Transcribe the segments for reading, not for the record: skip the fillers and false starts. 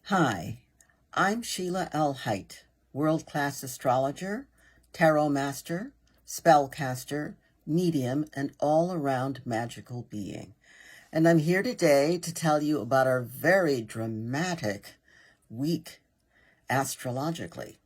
Hi, I'm Sheilaa Hite, world-class astrologer, tarot master, spellcaster, medium, and all-around magical being. And I'm here today to tell you about our very dramatic week astrologically.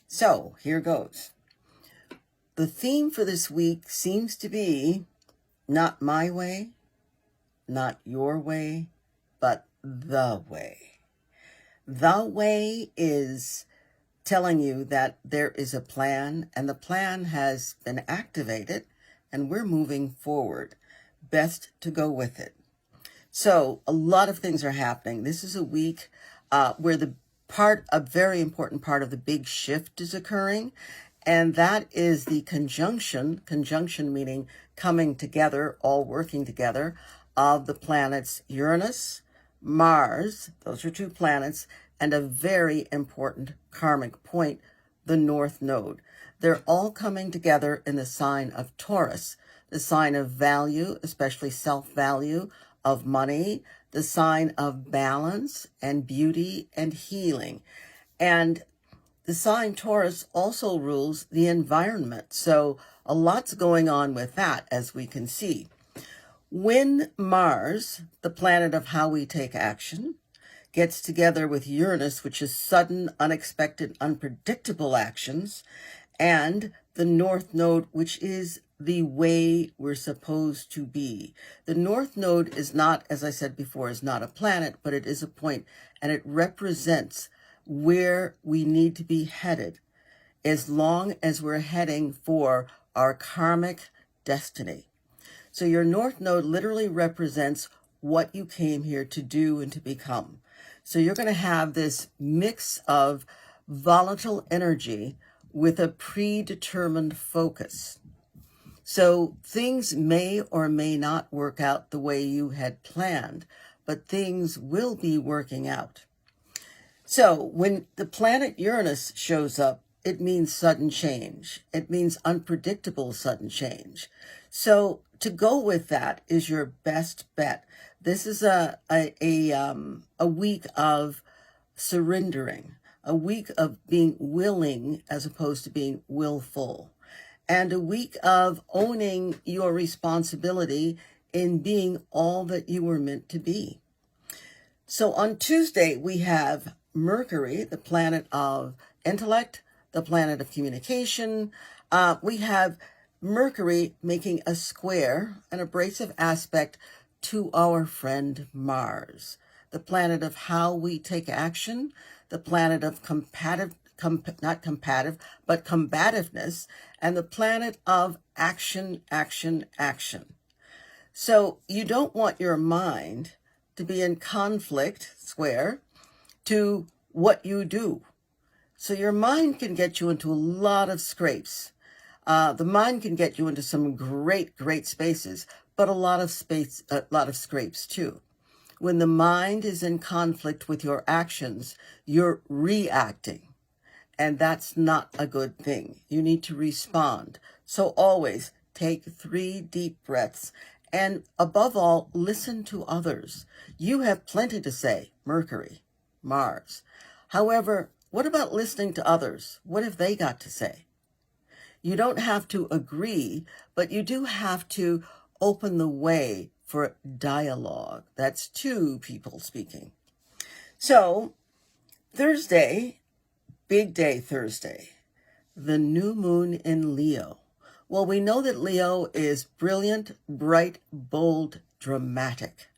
So here goes. The theme for this week seems to be not my way, not your way, but the way. The way is telling you that there is a plan, and the plan has been activated, and we're moving forward. Best to go with it. So a lot of things are happening. This is a week where a very important part of the big shift is occurring, and that is the conjunction meaning coming together, all working together, of the planets Uranus, Mars, those are two planets, and a very important karmic point, the North Node. They're all coming together in the sign of Taurus, the sign of value, especially self-value, of money, the sign of balance and beauty and healing. And the sign Taurus also rules the environment. So a lot's going on with that, as we can see. When Mars, the planet of how we take action, gets together with Uranus, which is sudden, unexpected, unpredictable actions, and the North Node, which is the way we're supposed to be. The North Node is not, as I said before, is not a planet, but it is a point, and it represents where we need to be headed, as long as we're heading for our karmic destiny. So your North Node literally represents what you came here to do and to become. So you're going to have this mix of volatile energy with a predetermined focus. So things may or may not work out the way you had planned, but things will be working out. So when the planet Uranus shows up, it means sudden change. It means unpredictable sudden change. So to go with that is your best bet. This is a week of surrendering, a week of being willing as opposed to being willful, and a week of owning your responsibility in being all that you were meant to be. So on Tuesday, we have Mercury, the planet of intellect, the planet of communication. We have Mercury making a square, an abrasive aspect to our friend Mars, the planet of how we take action, the planet of combativeness, and the planet of action, action, action. So you don't want your mind to be in conflict, square, to what you do. So your mind can get you into a lot of scrapes. The mind can get you into some great, great spaces, but a lot of scrapes too. When the mind is in conflict with your actions, you're reacting, and that's not a good thing. You need to respond. So always take 3 deep breaths, and above all, listen to others. You have plenty to say, Mercury, Mars. However, what about listening to others? What have they got to say? You don't have to agree, but you do have to open the way for dialogue. That's 2 people speaking. So Thursday, big day Thursday, the new moon in Leo. Well, we know that Leo is brilliant, bright, bold, dramatic.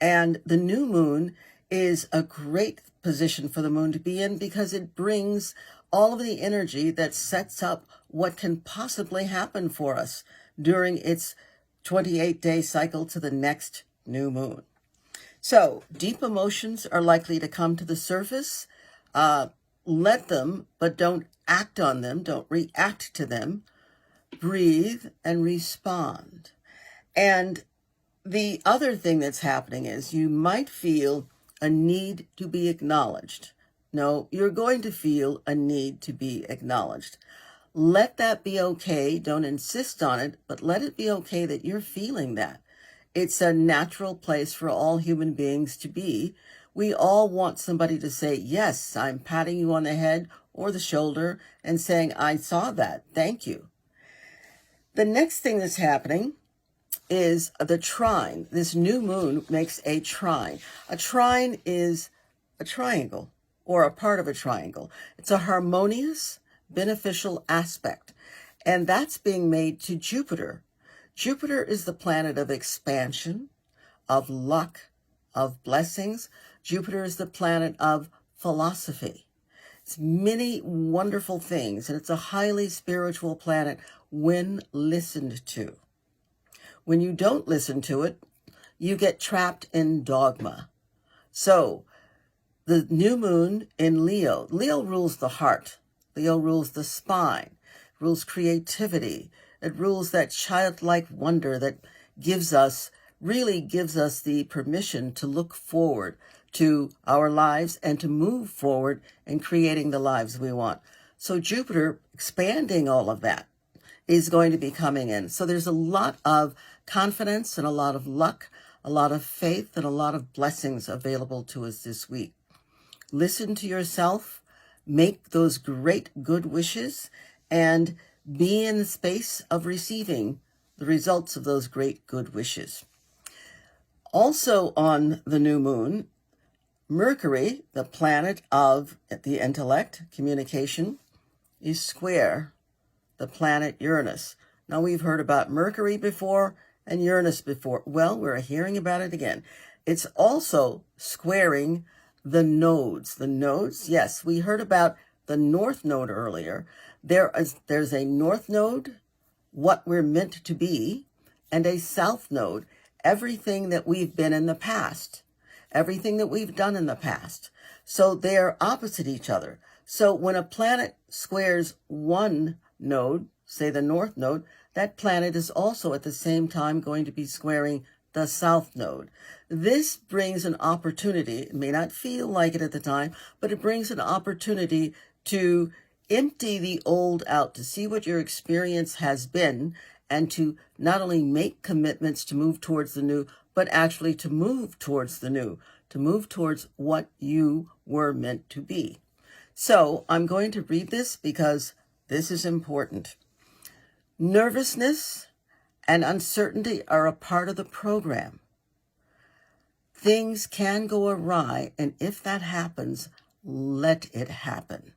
And the new moon is a great position for the moon to be in because it brings all of the energy that sets up what can possibly happen for us during its 28-day cycle to the next new moon. So deep emotions are likely to come to the surface. Let them, but don't act on them. Don't react to them. Breathe and respond. And the other thing that's happening is you might feel a need to be acknowledged. No, you're going to feel a need to be acknowledged. Let that be okay. Don't insist on it, but let it be okay that you're feeling that. It's a natural place for all human beings to be. We all want somebody to say, yes, I'm patting you on the head or the shoulder and saying, I saw that. Thank you. The next thing that's happening is the trine. This new moon makes a trine. A trine is a triangle or a part of a triangle. It's a harmonious, beneficial aspect. And that's being made to Jupiter. Jupiter is the planet of expansion, of luck, of blessings. Jupiter is the planet of philosophy. It's many wonderful things, and it's a highly spiritual planet when listened to. When you don't listen to it, you get trapped in dogma. So, the new moon in Leo. Leo rules the heart. Leo rules the spine, rules creativity. It rules that childlike wonder that really gives us the permission to look forward to our lives and to move forward in creating the lives we want. So Jupiter, expanding all of that, is going to be coming in. So there's a lot of confidence and a lot of luck, a lot of faith, and a lot of blessings available to us this week. Listen to yourself, make those great good wishes, and be in the space of receiving the results of those great good wishes. Also on the new moon, Mercury, the planet of the intellect, communication, is square the planet Uranus. Now, we've heard about Mercury before and Uranus before. Well, we're hearing about it again. It's also squaring the nodes. The nodes, yes, we heard about the North Node earlier. There's a North Node, what we're meant to be, and a South Node, everything that we've been in the past, everything that we've done in the past. So they're opposite each other. So when a planet squares one node, say the North Node, that planet is also at the same time going to be squaring the South Node. This brings an opportunity, it may not feel like it at the time, but it brings an opportunity to empty the old out, to see what your experience has been, and to not only make commitments to move towards the new, but actually to move towards the new, to move towards what you were meant to be. So I'm going to read this because this is important. Nervousness and uncertainty are a part of the program. Things can go awry, and if that happens, let it happen.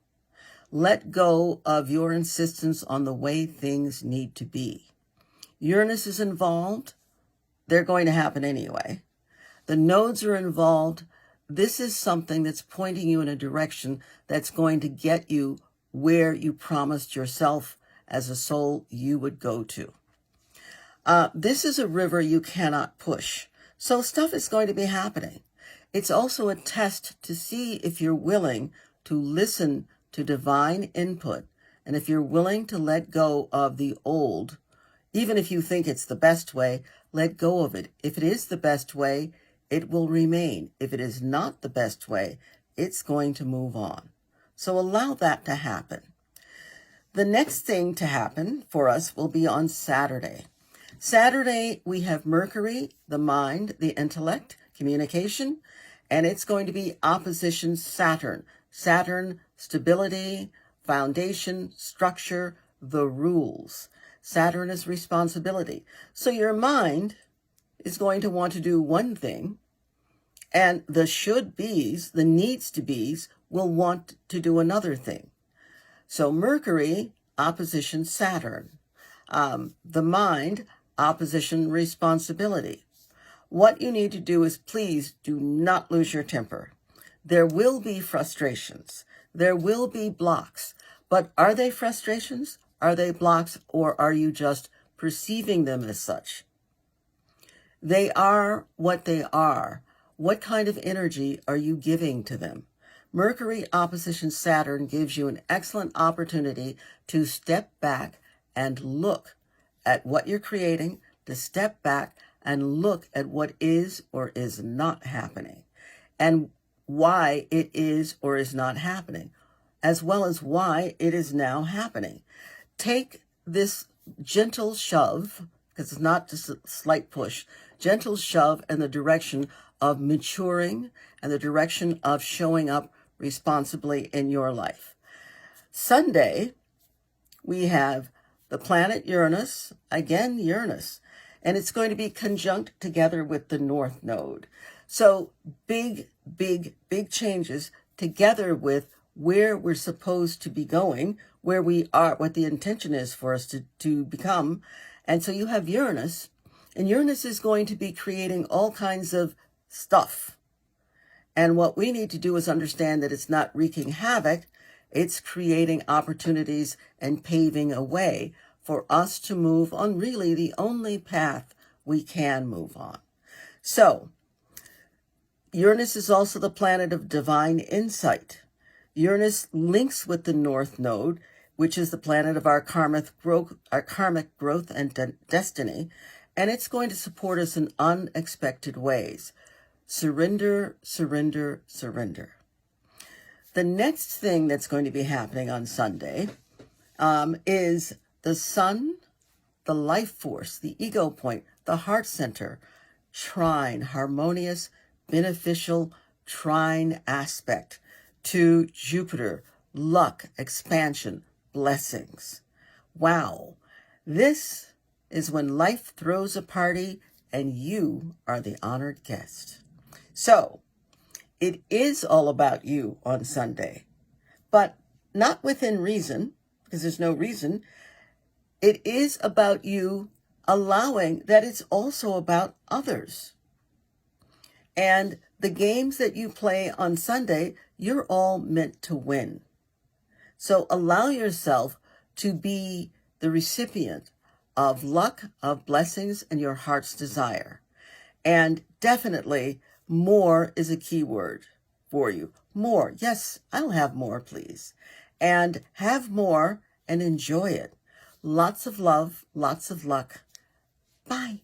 Let go of your insistence on the way things need to be. Uranus is involved. They're going to happen anyway. The nodes are involved. This is something that's pointing you in a direction that's going to get you where you promised yourself as a soul you would go to. This is a river you cannot push. So stuff is going to be happening. It's also a test to see if you're willing to listen to divine input, and if you're willing to let go of the old, even if you think it's the best way, let go of it. If it is the best way, it will remain. If it is not the best way, it's going to move on. So allow that to happen. The next thing to happen for us will be on Saturday. Saturday, we have Mercury, the mind, the intellect, communication, and it's going to be opposition Saturn. Saturn, stability, foundation, structure, the rules. Saturn is responsibility. So your mind is going to want to do one thing, and the should-bes, the needs-to-bes, will want to do another thing. So Mercury, opposition Saturn. The mind, opposition responsibility. What you need to do is please do not lose your temper. There will be frustrations. There will be blocks. But are they frustrations? Are they blocks? Or are you just perceiving them as such? They are what they are. What kind of energy are you giving to them? Mercury opposition Saturn gives you an excellent opportunity to step back and look at what you're creating, to step back and look at what is or is not happening, and why it is or is not happening, as well as why it is now happening. Take this gentle shove, because it's not just a slight push, gentle shove in the direction of maturing and the direction of showing up responsibly in your life. Sunday, we have the planet Uranus, again Uranus, and it's going to be conjunct together with the North Node. So big changes together with where we're supposed to be going, where we are, what the intention is for us to become. And so you have Uranus, and Uranus is going to be creating all kinds of stuff. And what we need to do is understand that it's not wreaking havoc, it's creating opportunities and paving a way for us to move on really the only path we can move on. So, Uranus is also the planet of divine insight. Uranus links with the North Node, which is the planet of our karmic growth and destiny, and it's going to support us in unexpected ways. Surrender, surrender, surrender. The next thing that's going to be happening on Sunday is the sun, the life force, the ego point, the heart center, trine, harmonious, beneficial trine aspect to Jupiter, luck, expansion, blessings. Wow. This is when life throws a party and you are the honored guest. So, it is all about you on Sunday, but not within reason, because there's no reason. It is about you allowing that it's also about others. And the games that you play on Sunday, you're all meant to win. So allow yourself to be the recipient of luck, of blessings, and your heart's desire. And definitely, more is a key word for you. More. Yes, I'll have more, please. And have more and enjoy it. Lots of love, lots of luck. Bye.